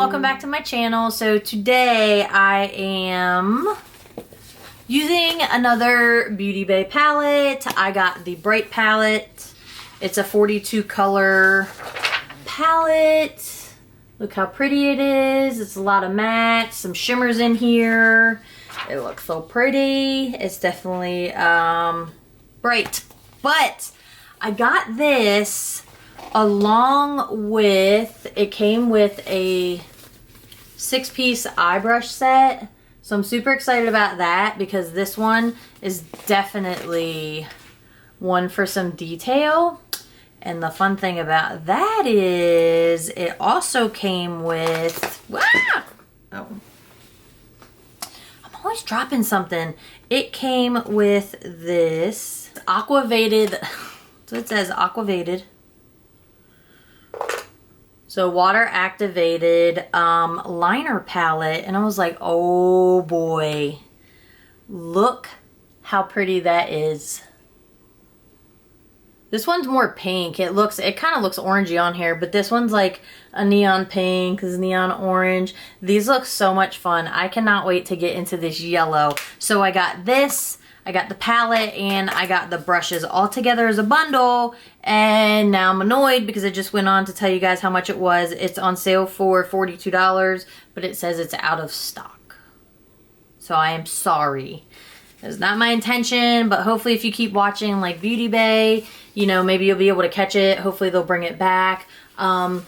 welcome back to my channel. So today I am using another BeautyBay palette. I got the Bright palette. It's a 42 color palette. Look how pretty it is. It's a lot of mattes, some shimmers in here. It looks so pretty. It's definitely bright. But I got this along with, it came with a 6-piece eye brush set. So I'm super excited about that because this one is definitely one for some detail. And the fun thing about that is it also came with, oh, I'm always dropping something. It came with this aquabated, so it says aquabated. So water activated liner palette, and I was like, oh boy, look how pretty that is. This one's more pink. It kind of looks orangey on here, but this one's like a neon pink, this is neon orange. These look so much fun. I cannot wait to get into this yellow. So I got this, I got the palette, and I got the brushes all together as a bundle. And now I'm annoyed because I just went on to tell you guys how much it was. It's on sale for $42, but it says it's out of stock. So I am sorry. It's not my intention, but hopefully if you keep watching like BeautyBay, you know, maybe you'll be able to catch it. Hopefully they'll bring it back. Okay,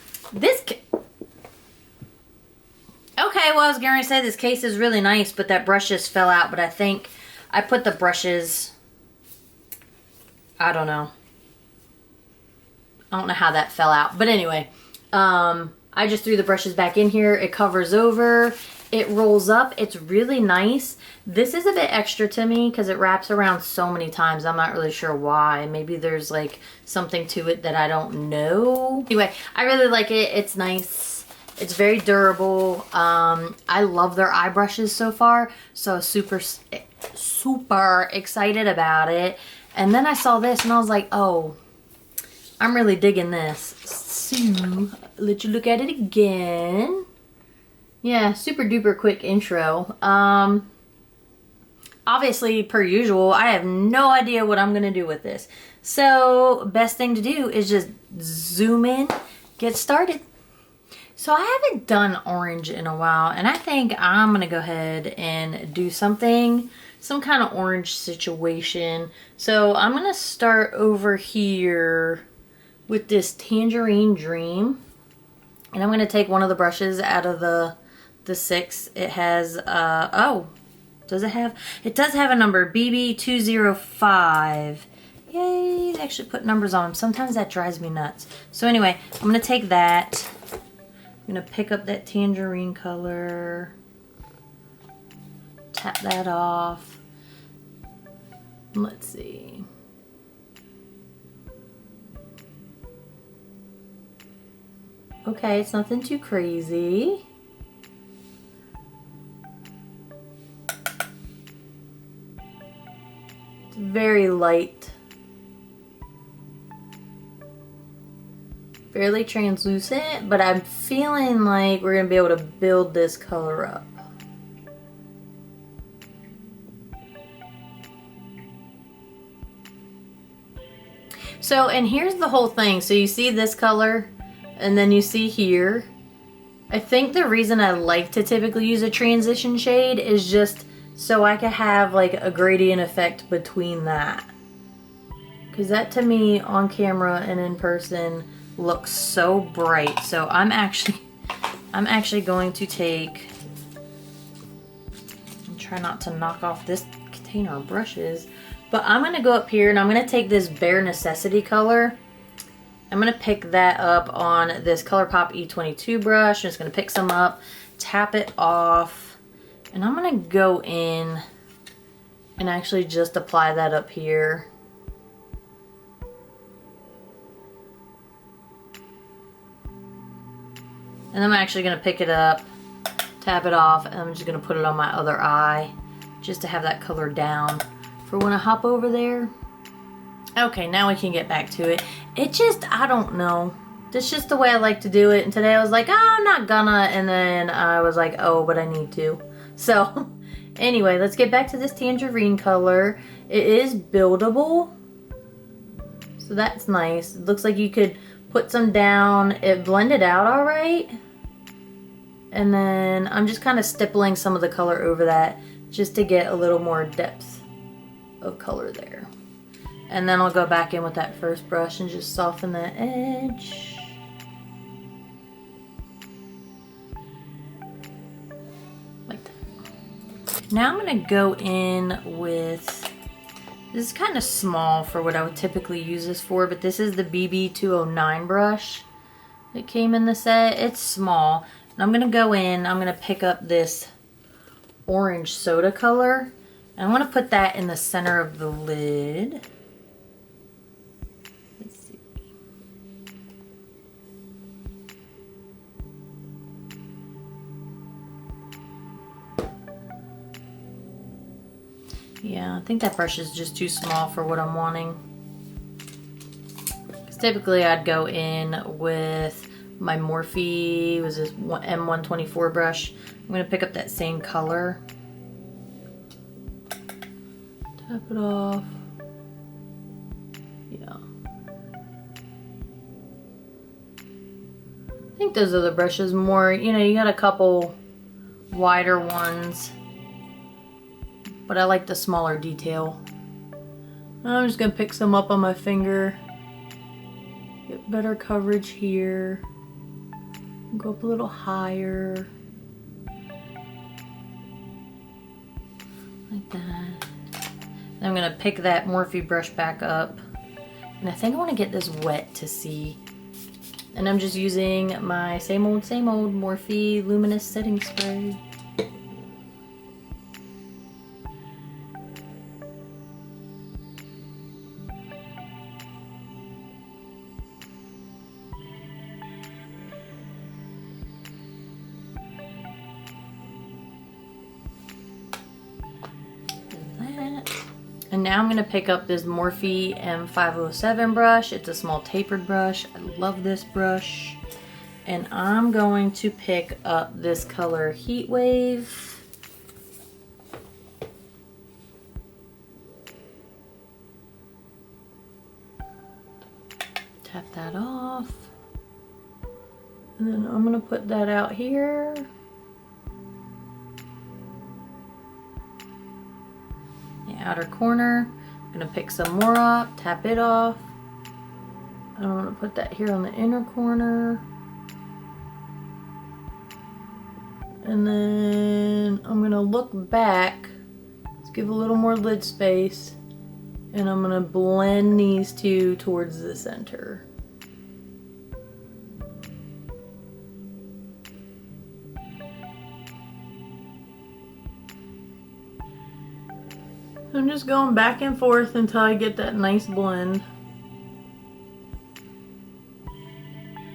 well, I was going to say this case is really nice, but that brush just fell out. But I think I put the brushes, I don't know how that fell out. But anyway, I just threw the brushes back in here. It covers over. It rolls up. It's really nice. This is a bit extra to me because it wraps around so many times. I'm not really sure why. Maybe there's like something to it that I don't know. Anyway, I really like it. It's nice. It's very durable. I love their eye brushes so far. So super excited about it. And then I saw this and I was like, oh, I'm really digging this. So, let you look at it again. Yeah, super duper quick intro. Obviously, per usual, I have no idea what I'm going to do with this. So, best thing to do is just zoom in, get started. So, I haven't done orange in a while, and I think I'm going to go ahead and do something, some kind of orange situation. So, I'm going to start over here with this Tangerine Dream. And I'm going to take one of the brushes out of the 6. It has, oh, does it have? It does have a number, BB205. Yay, they actually put numbers on them. Sometimes that drives me nuts. So anyway, I'm going to take that. I'm going to pick up that tangerine color. Tap that off. Let's see. Okay, it's nothing too crazy. It's very light. Fairly translucent, but I'm feeling like we're going to be able to build this color up. So, and here's the whole thing. So you see this color? And then you see here, I think the reason I like to typically use a transition shade is just so I can have like a gradient effect between that. Because that to me on camera and in person looks so bright. So I'm actually going to take, and try not to knock off this container of brushes, but I'm going to go up here and I'm going to take this Bare Necessity color. I'm going to pick that up on this ColourPop E22 brush. I'm just going to pick some up, tap it off, and I'm going to go in and actually just apply that up here. And I'm actually going to pick it up, tap it off, and I'm just going to put it on my other eye just to have that color down for when I hop over there. Okay, now we can get back to it. It just, I don't know. That's just the way I like to do it. And today I was like, oh, I'm not gonna. And then I was like, oh, but I need to. So anyway, let's get back to this tangerine color. It is buildable. So that's nice. It looks like you could put some down. It blended out all right. And then I'm just kind of stippling some of the color over that just to get a little more depth of color there. And then I'll go back in with that first brush and just soften that edge. Like that. Now I'm gonna go in with, this is kind of small for what I would typically use this for, but this is the BB209 brush that came in the set. It's small. And I'm gonna go in, I'm gonna pick up this orange soda color, and I'm gonna put that in the center of the lid. Let's see. Yeah, I think that brush is just too small for what I'm wanting. Because typically I'd go in with my Morphe, was this M124 brush. I'm going to pick up that same color. Tap it off. Yeah. I think those other brushes more, you know, you got a couple wider ones. But I like the smaller detail. I'm just going to pick some up on my finger. Get better coverage here. Go up a little higher. Like that. Then I'm going to pick that Morphe brush back up. And I think I want to get this wet to see. And I'm just using my same old Morphe Luminous Setting Spray. And now I'm going to pick up this Morphe M507 brush. It's a small tapered brush. I love this brush. And I'm going to pick up this color Heat Wave. Tap that off. And then I'm going to put that out here. Outer corner. I'm gonna pick some more up, tap it off. I'm gonna put that here on the inner corner. And then I'm gonna look back. Let's give a little more lid space. And I'm gonna blend these two towards the center. I'm just going back and forth until I get that nice blend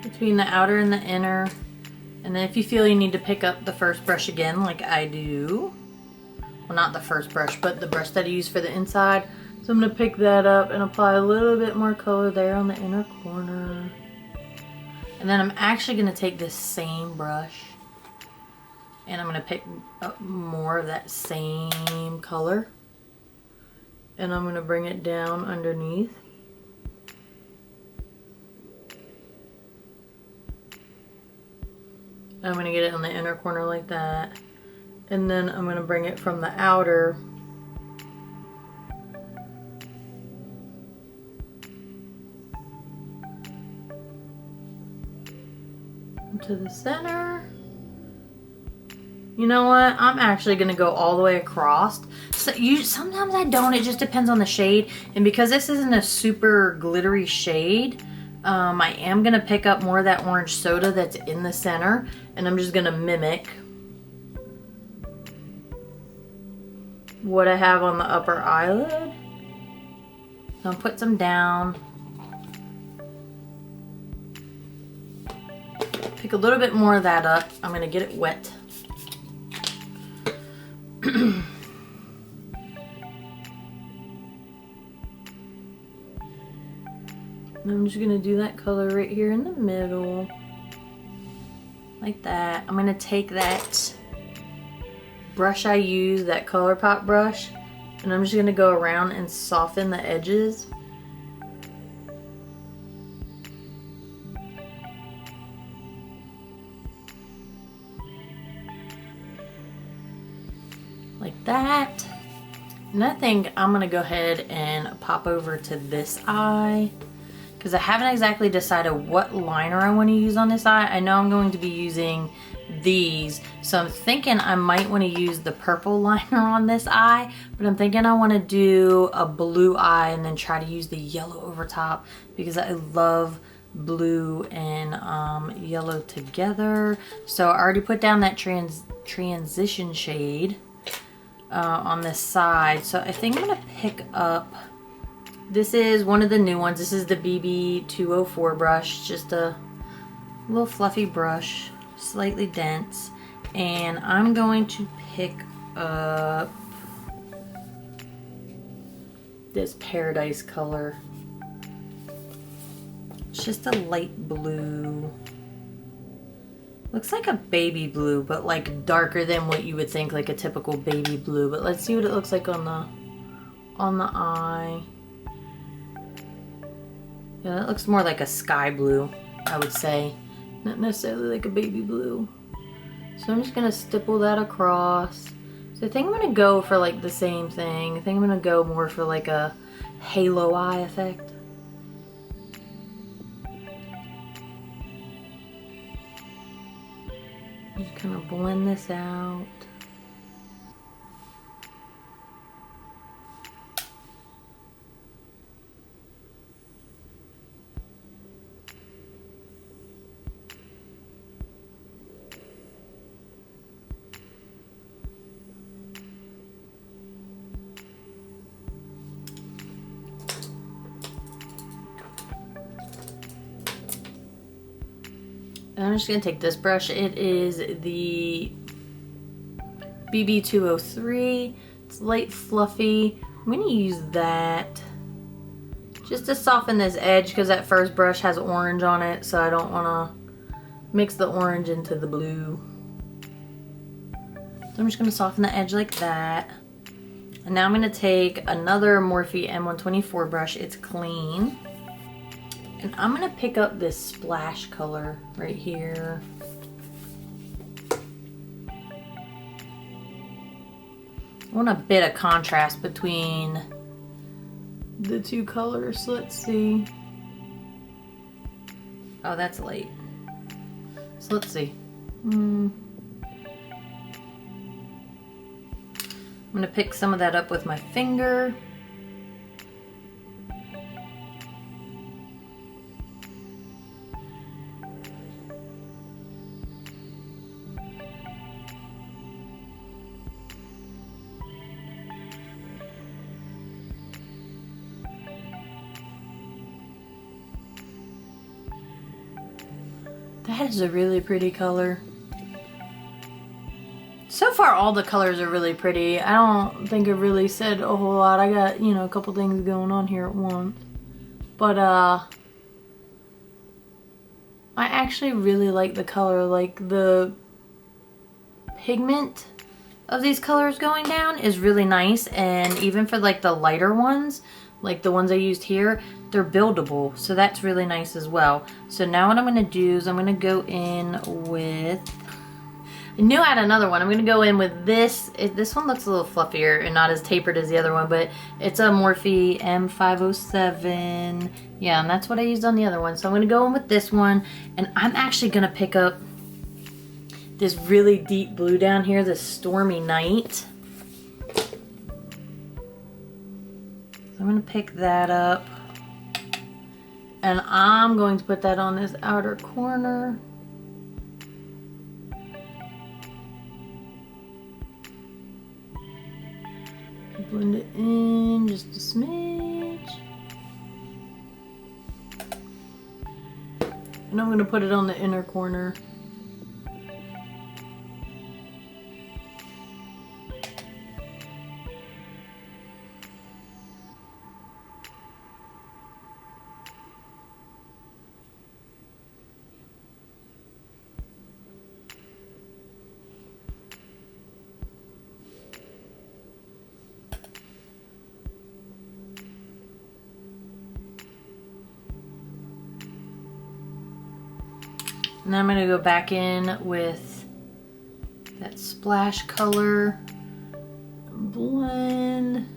between the outer and the inner. And then if you feel you need to pick up the first brush again, like I do, well, not the first brush, but the brush that I use for the inside. So I'm going to pick that up and apply a little bit more color there on the inner corner. And then I'm actually going to take this same brush and I'm going to pick up more of that same color. And I'm going to bring it down underneath. I'm going to get it on the inner corner like that. And then I'm going to bring it from the outer to the center. You know what? I'm actually going to go all the way across. So sometimes I don't. It just depends on the shade. And because this isn't a super glittery shade, I am going to pick up more of that orange soda that's in the center. And I'm just going to mimic what I have on the upper eyelid. So I'll put some down. Pick a little bit more of that up. I'm going to get it wet. And I'm just gonna do that color right here in the middle. Like that. I'm gonna take that brush I use, that ColourPop brush, and I'm just gonna go around and soften the edges. Like that. And I think I'm gonna go ahead and pop over to this eye, because I haven't exactly decided what liner I want to use on this eye. I know I'm going to be using these, so I'm thinking I might want to use the purple liner on this eye, but I'm thinking I want to do a blue eye and then try to use the yellow over top, because I love blue and yellow together. So I already put down that transition shade on this side. So I think I'm gonna pick up, this is one of the new ones. This is the BB204 brush, just a little fluffy brush, slightly dense, and I'm going to pick up this Paradise color. It's just a light blue. Looks like a baby blue, but like darker than what you would think like a typical baby blue. But let's see what it looks like on the eye. Yeah, that looks more like a sky blue, I would say. Not necessarily like a baby blue. So I'm just gonna stipple that across. So I think I'm gonna go for like the same thing. I think I'm gonna go more for like a halo eye effect. Just kind of blend this out. And I'm just going to take this brush. It is the BB203. It's light fluffy. I'm going to use that just to soften this edge, because that first brush has orange on it, so I don't want to mix the orange into the blue. So I'm just going to soften the edge like that. And now I'm going to take another Morphe M124 brush. It's clean. And I'm going to pick up this splash color right here. I want a bit of contrast between the two colors. Let's see. Oh, that's light. So let's see. I'm going to pick some of that up with my finger. That is a really pretty color. So far all the colors are really pretty. I don't think I really said a whole lot. I got, you know, a couple things going on here at once. But I actually really like the color. Like the pigment of these colors going down is really nice, and even for like the lighter ones, like the ones I used here, they're buildable, so that's really nice as well. So now what I'm going to do is I'm going to go in with, I knew I had another one. I'm going to go in with this. This one looks a little fluffier and not as tapered as the other one, but it's a Morphe M507. Yeah, and that's what I used on the other one. So I'm going to go in with this one, and I'm actually going to pick up this really deep blue down here, this Stormy Night. So I'm going to pick that up, and I'm going to put that on this outer corner. Blend it in just a smidge. And I'm going to put it on the inner corner. And then I'm going to go back in with that splash color, blend.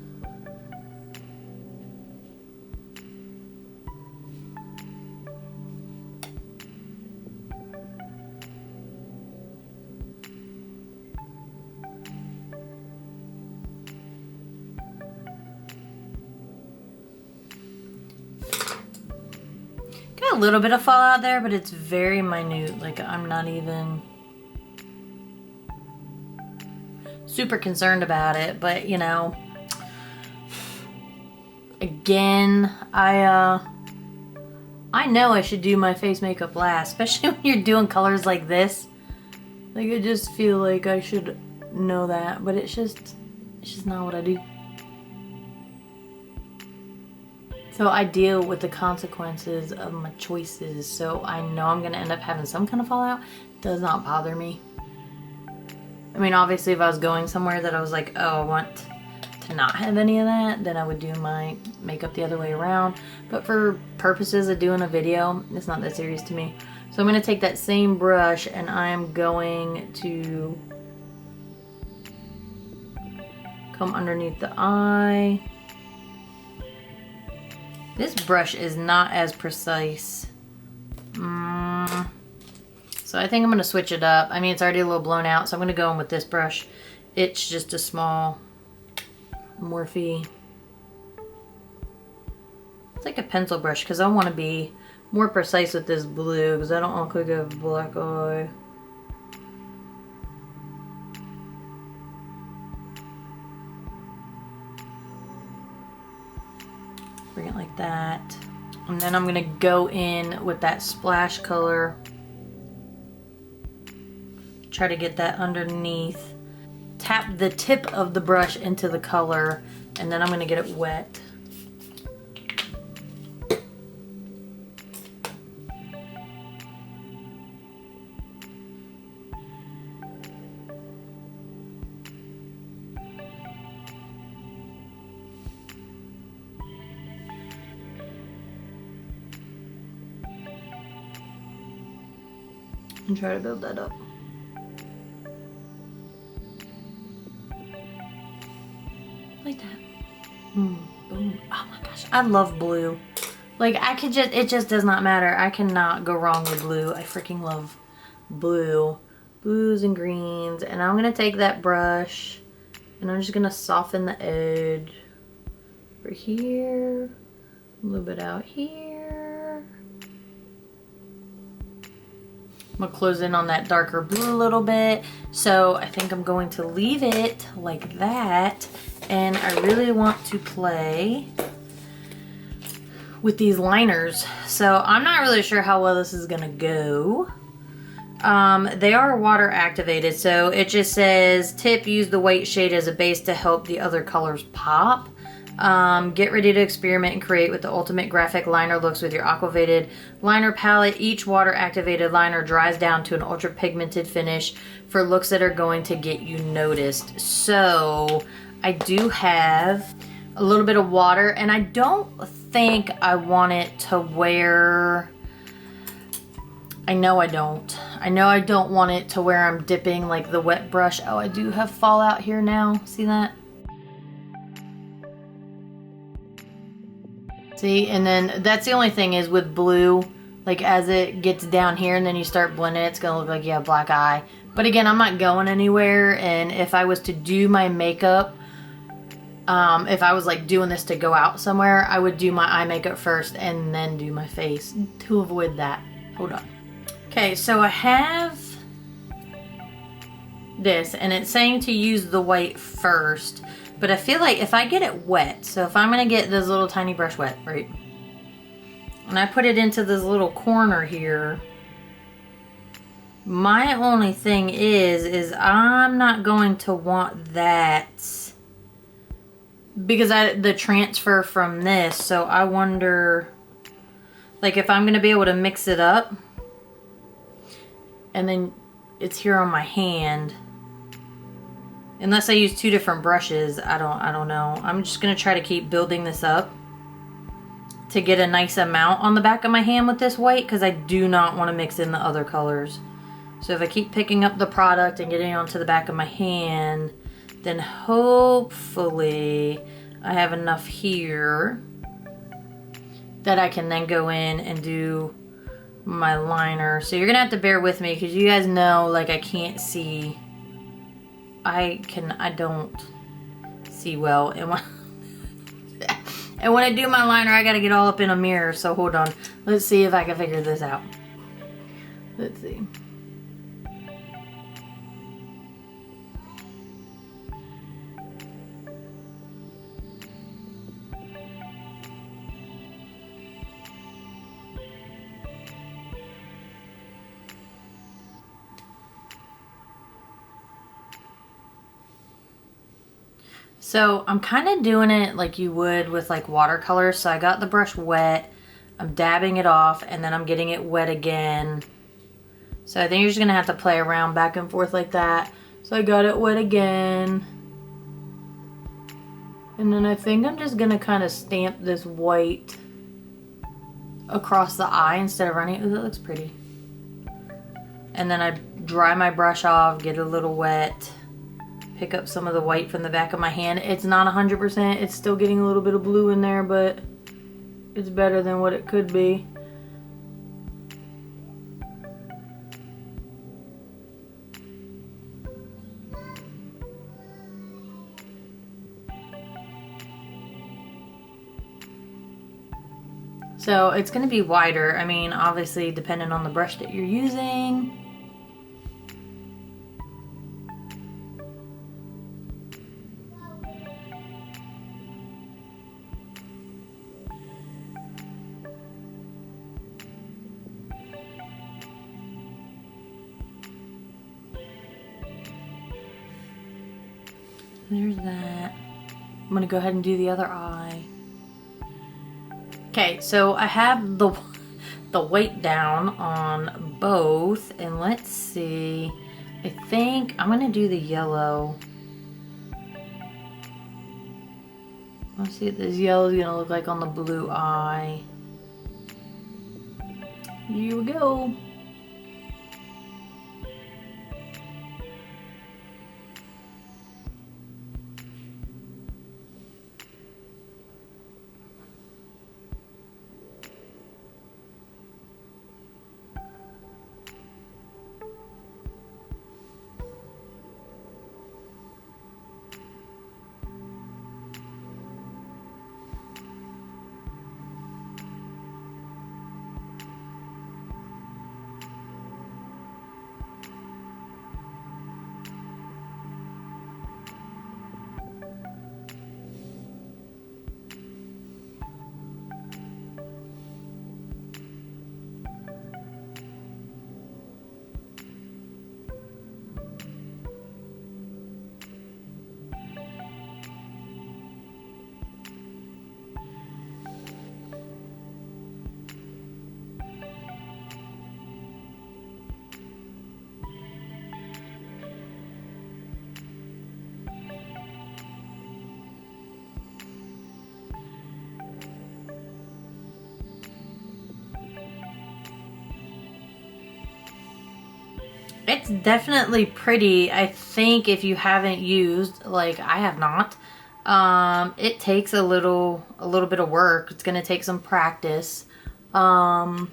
Got a little bit of fallout there, but it's very minute. Like, I'm not even super concerned about it, but you know, again, I know I should do my face makeup last, especially when you're doing colors like this. Like, I just feel like I should know that, but it's just not what I do. So I deal with the consequences of my choices, so I know I'm gonna end up having some kind of fallout. It does not bother me. I mean, obviously if I was going somewhere that I was like, oh, I want to not have any of that, then I would do my makeup the other way around. But for purposes of doing a video, it's not that serious to me. So I'm gonna take that same brush and I'm going to come underneath the eye. This brush is not as precise. So I think I'm gonna switch it up. I mean, it's already a little blown out, so I'm gonna go in with this brush. It's just a small Morphe. It's like a pencil brush because I want to be more precise with this blue because I don't look like I have a black eye. Bring it like that. And then I'm gonna go in with that splash color. Try to get that underneath. Tap the tip of the brush into the color, and then I'm gonna get it wet. And try to build that up. Like that. Boom. Oh my gosh, I love blue. Like, I could just, it just does not matter. I cannot go wrong with blue. I freaking love blue. Blues and greens. And I'm gonna take that brush and I'm just gonna soften the edge over here, a little bit out here. I'm gonna close in on that darker blue a little bit. So I think I'm going to leave it like that. And I really want to play with these liners. So I'm not really sure how well this is gonna go. They are water activated, so it just says, tip, use the white shade as a base to help the other colors pop. Get ready to experiment and create with the ultimate graphic liner looks with your aquabated liner palette. Each water activated liner dries down to an ultra pigmented finish for looks that are going to get you noticed. So I do have a little bit of water, and I don't think I want it to wear, I know I don't want it to where I'm dipping like the wet brush. Oh, I do have fallout here now. See that? See, and then that's the only thing is with blue, like as it gets down here and then you start blending, it's gonna look like you have black eye. But again, I'm not going anywhere, and if I was to do my makeup, if I was like doing this to go out somewhere, I would do my eye makeup first and then do my face to avoid that. Hold on. Okay, so I have this, and it's saying to use the white first. But I feel like if I get it wet, so if I'm gonna get this little tiny brush wet, right? And I put it into this little corner here, my only thing is I'm not going to want that because the transfer from this, so I wonder, like if I'm gonna be able to mix it up and then it's here on my hand. Unless I use two different brushes, I don't know. I'm just gonna try to keep building this up to get a nice amount on the back of my hand with this white, because I do not want to mix in the other colors. So if I keep picking up the product and getting it onto the back of my hand, then hopefully I have enough here that I can then go in and do my liner. So you're gonna have to bear with me, because you guys know, like, I can't see. I don't see well, and when I do my liner, I gotta get all up in a mirror. So hold on, let's see if I can figure this out. Let's see. So I'm kind of doing it like you would with like watercolors. So I got the brush wet, I'm dabbing it off, and then I'm getting it wet again. So I think you're just gonna have to play around back and forth like that. So I got it wet again. And then I think I'm just gonna kind of stamp this white across the eye instead of running. Ooh, that looks pretty. And then I dry my brush off, get it a little wet. Pick up some of the white from the back of my hand. It's not 100%. It's still getting a little bit of blue in there, but it's better than what it could be. So it's going to be wider. I mean, obviously, depending on the brush that you're using. There's that. I'm gonna go ahead and do the other eye. Okay, so I have the weight down on both, and let's see. I think I'm gonna do the yellow. Let's see what this yellow is gonna look like on the blue eye. Here we go. It's definitely pretty. I think if you haven't used, like I have not, it takes a little bit of work. It's gonna take some practice. You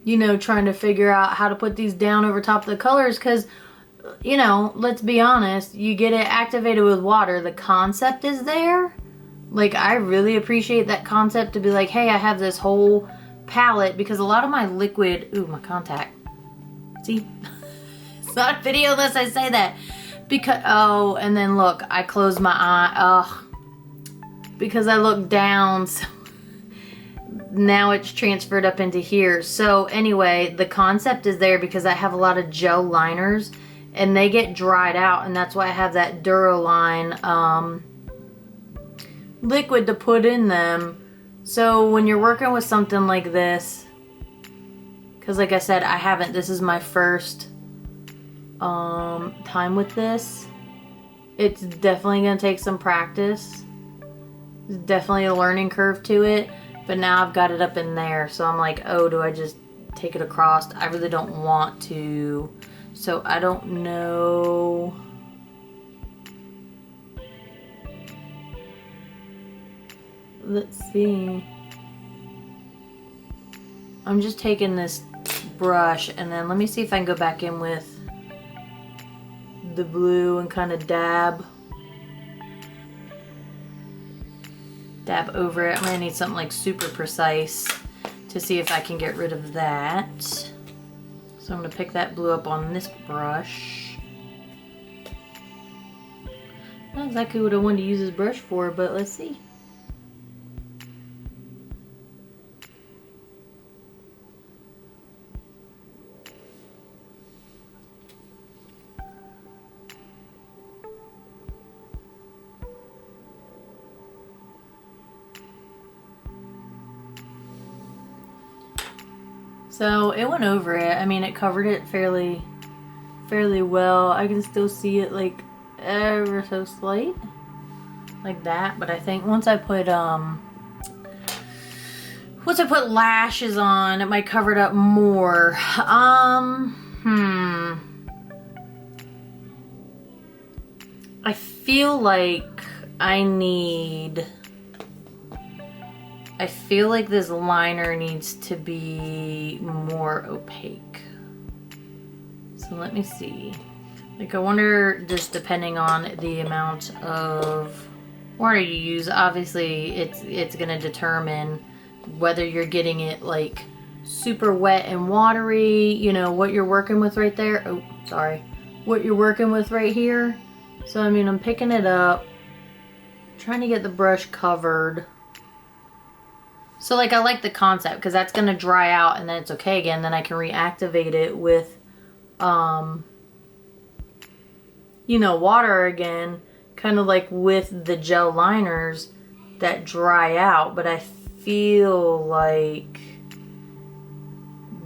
know, trying to figure out how to put these down over top of the colors, because, you know, let's be honest, you get it activated with water, the concept is there. Like, I really appreciate that concept to be like, hey, I have this whole palette, because a lot of my liquid, ooh, my contact. See? It's not a video unless I say that. Because, oh, and then look, I closed my eye. Ugh. Because I looked down, so now it's transferred up into here. So anyway, the concept is there because I have a lot of gel liners and they get dried out, and that's why I have that Duraline liquid to put in them. So when you're working with something like this, because like I said, I haven't, this is my first time with this. It's definitely going to take some practice. There's definitely a learning curve to it. But now I've got it up in there, so I'm like, oh, do I just take it across? I really don't want to, so I don't know. Let's see. I'm just taking this brush, and then let me see if I can go back in with the blue and kind of dab over it. I'm gonna need something like super precise to see if I can get rid of that. So I'm gonna pick that blue up on this brush. Not exactly what I wanted to use this brush for, but let's see. So it went over it. I mean, it covered it fairly well. I can still see it like ever so slight, like that. But I think once I put lashes on, it might cover it up more. I feel like I feel like this liner needs to be more opaque. So let me see. Like, I wonder, just depending on the amount of water you use, obviously it's gonna determine whether you're getting it like super wet and watery, you know, what you're working with right there. Oh, sorry. What you're working with right here. So, I mean, I'm picking it up, trying to get the brush covered. So, like, I like the concept because that's going to dry out and then it's okay again. Then I can reactivate it with, you know, water again. Kind of like with the gel liners that dry out. But I feel like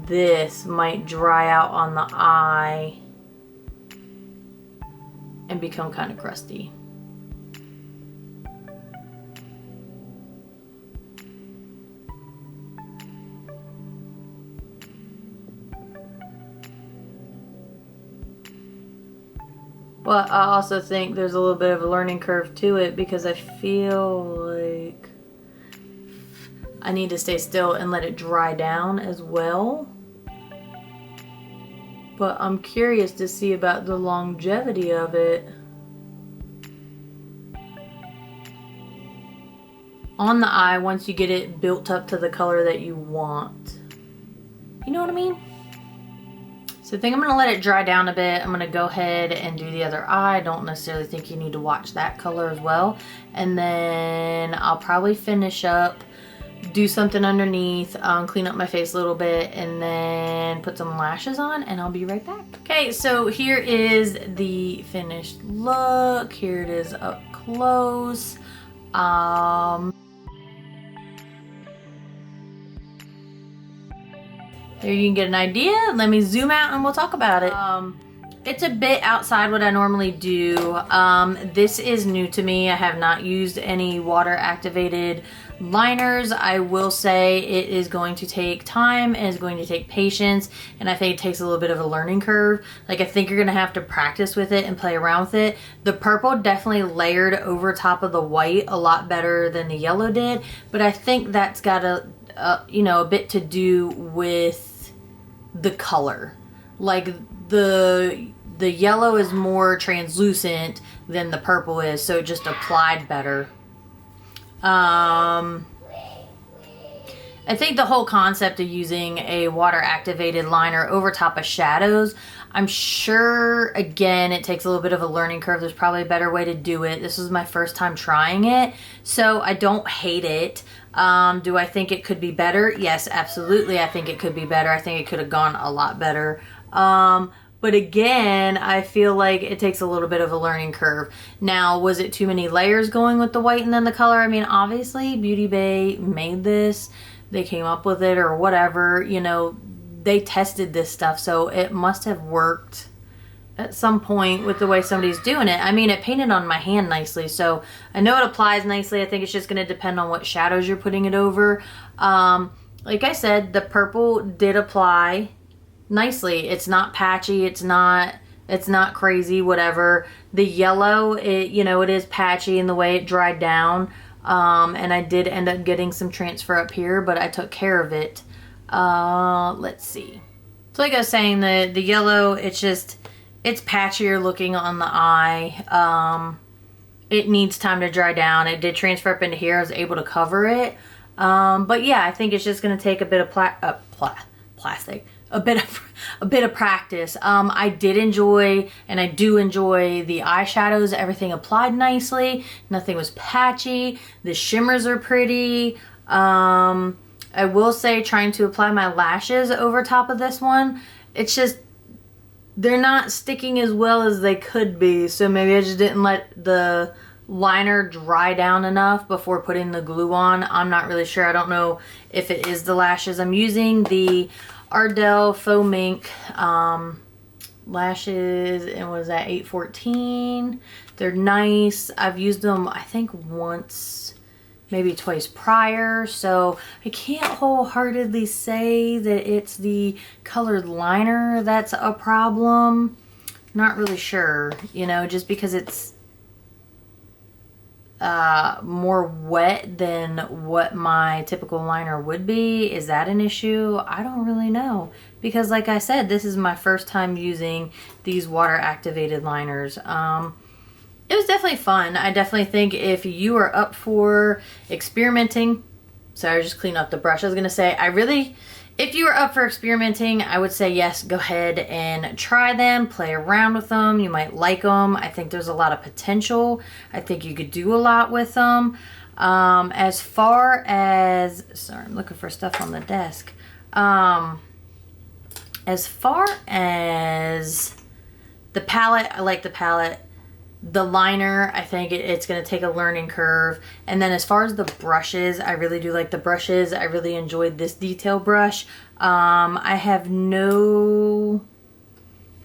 this might dry out on the eye and become kind of crusty. But I also think there's a little bit of a learning curve to it because I feel like I need to stay still and let it dry down as well. But I'm curious to see about the longevity of it. On the eye once you get it built up to the color that you want. You know what I mean? So I think I'm going to let it dry down a bit. I'm going to go ahead and do the other eye. I don't necessarily think you need to watch that color as well. And then I'll probably finish up, do something underneath, clean up my face a little bit, and then put some lashes on, and I'll be right back. Okay, so here is the finished look. Here it is up close. There you can get an idea. Let me zoom out and we'll talk about it. It's a bit outside what I normally do. This is new to me. I have not used any water activated liners. I will say it is going to take time and it's going to take patience, and I think it takes a little bit of a learning curve. Like, I think you're gonna have to practice with it and play around with it. The purple definitely layered over top of the white a lot better than the yellow did, but I think that's got you know, a bit to do with the color. Like, the yellow is more translucent than the purple is, so it just applied better. I think the whole concept of using a water activated liner over top of shadows, I'm sure, again, it takes a little bit of a learning curve. There's probably a better way to do it. This was my first time trying it, so I don't hate it. Do I think it could be better? Yes, absolutely. I think it could be better. I think it could have gone a lot better. But again, I feel like it takes a little bit of a learning curve. Now, was it too many layers going with the white and then the color? I mean, obviously, BeautyBay made this. They came up with it or whatever. You know, they tested this stuff, so it must have worked at some point with the way somebody's doing it. I mean, it painted on my hand nicely, so I know it applies nicely. I think it's just going to depend on what shadows you're putting it over. Like I said, the purple did apply nicely. It's not patchy. It's not crazy, whatever. The yellow, it is patchy in the way it dried down. And I did end up getting some transfer up here, but I took care of it. Let's see. So like I was saying, the yellow, it's patchier looking on the eye. It needs time to dry down. It did transfer up into here. I was able to cover it. But yeah, I think it's just going to take a bit of plastic. A bit of practice. I did enjoy, and I do enjoy, the eyeshadows. Everything applied nicely. Nothing was patchy. The shimmers are pretty. I will say, trying to apply my lashes over top of this one, it's just, they're not sticking as well as they could be. So maybe I just didn't let the liner dry down enough before putting the glue on. I'm not really sure. I don't know if it is the lashes. I'm using the Ardell Faux Mink lashes, and was that 814. They're nice. I've used them, I think, once, maybe twice prior, so I can't wholeheartedly say that it's the colored liner that's a problem. Not really sure, just because it's more wet than what my typical liner would be. Is that an issue? I don't really know, because like I said, this is my first time using these water activated liners. It was definitely fun. I definitely think if you are up for experimenting, sorry, just clean up the brush. I was gonna say, if you are up for experimenting, I would say yes, go ahead and try them, play around with them. You might like them. I think there's a lot of potential. I think you could do a lot with them. As far as, sorry, I'm looking for stuff on the desk. As far as the palette, I like the palette. The liner, I think it's going to take a learning curve. And then as far as the brushes, I really do like the brushes. I really enjoyed this detail brush. I have no,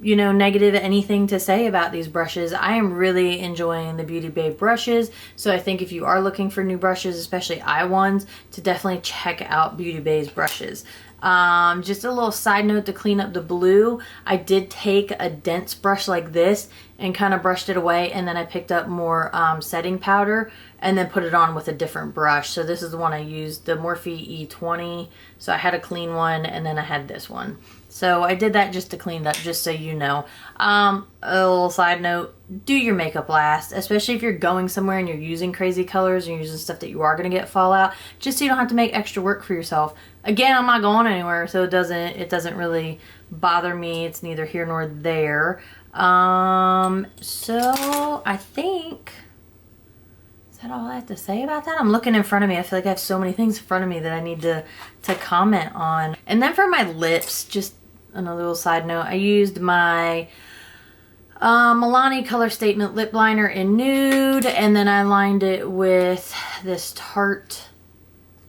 negative anything to say about these brushes. I am really enjoying the BeautyBay brushes. So I think if you are looking for new brushes, especially eye ones, to definitely check out BeautyBay's brushes. Just a little side note to clean up the blue. I did take a dense brush like this and kind of brushed it away, and then I picked up more setting powder and then put it on with a different brush. So this is the one I used, the Morphe E20. So I had a clean one, and then I had this one. So I did that just to clean it up, just so you know. A little side note, do your makeup last, especially if you're going somewhere and you're using crazy colors and you're using stuff that you are going to get fallout, just so you don't have to make extra work for yourself. Again, I'm not going anywhere, so it doesn't really bother me. It's neither here nor there. So I think, is that all I have to say about that? I'm looking in front of me. I feel like I have so many things in front of me that I need to comment on. And then for my lips, just another little side note, I used my Milani Color Statement lip liner in nude, and then I lined it with this Tarte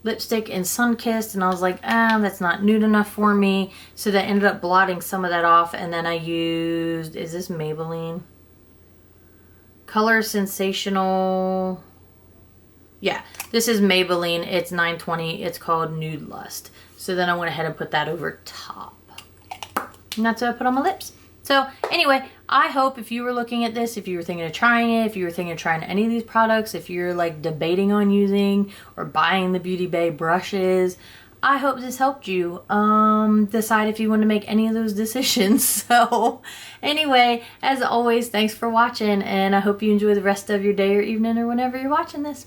lipstick in Sunkissed, and I was like, that's not nude enough for me, so that ended up blotting some of that off. And then I used, is this Maybelline? Color Sensational, yeah, this is Maybelline, it's 920, it's called Nude Lust. So then I went ahead and put that over top, and that's what I put on my lips. So anyway, I hope if you were looking at this, if you were thinking of trying it, if you were thinking of trying any of these products, if you're like debating on using or buying the BeautyBay brushes, I hope this helped you decide if you want to make any of those decisions. So anyway, as always, thanks for watching, and I hope you enjoy the rest of your day or evening or whenever you're watching this.